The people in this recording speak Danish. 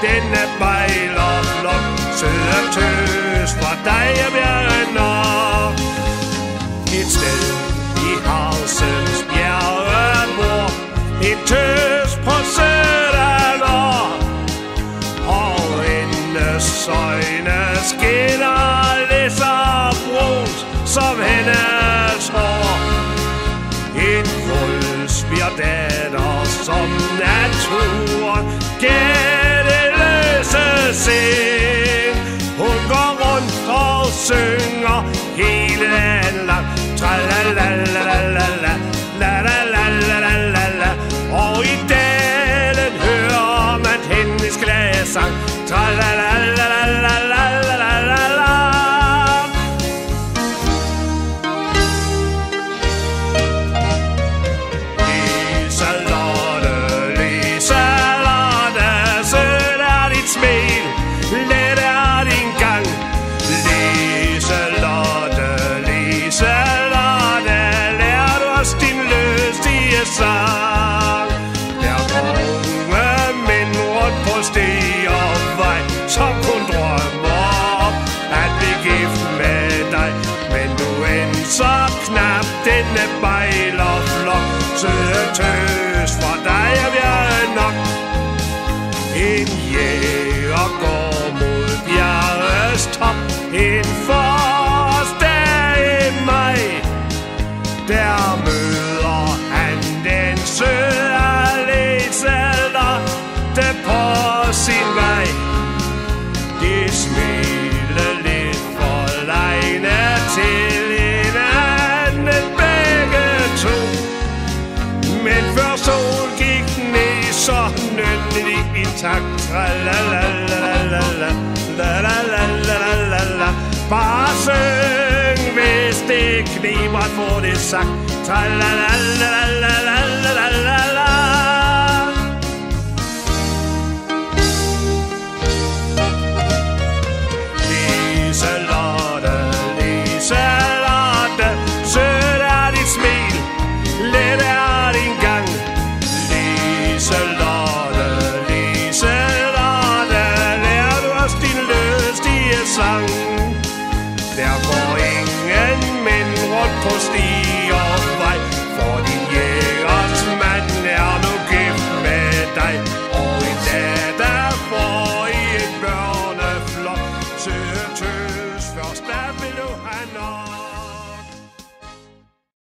denne bejlerflok. Søde tøs fra dig og bjergener. Et sted i Harsens bjergemor, en tøs på Søderlår. Og hendes øjne skinner lige så brunt som hendes hår. En kulspirdatter som naturen gætteløse sind. Hun går rundt og synger hele dagen lang. Tralalalala, lalalalalala. Og i dalen hører man hendes glade sang. Tralalalala. Let er din gang. Liselotte, Liselotte, lær du os din lystige sang. Der går unge mænd rundt på sti og vej, som kun drømmer om at blive gift med dig. Men du end så knap denne bejlerflok. Søde tøs fra dig og vi er nok. En jæger går mod bjergets top. En forårsdag i maj. Der møder han den søde Liselotte på sin vej. De smiler lidt forlegne til hinanden begge to. Men før sol gik ned, så nødte de i takt. Tralalalala. Bare syng, hvis det kniber at få det sagt. Tralalalala. Liselotte, Liselotte, sødt er dit smil, let er din gang. Liselotte, Liselotte, lær du os din lystige sang. Der går ingen mænd rundt på sti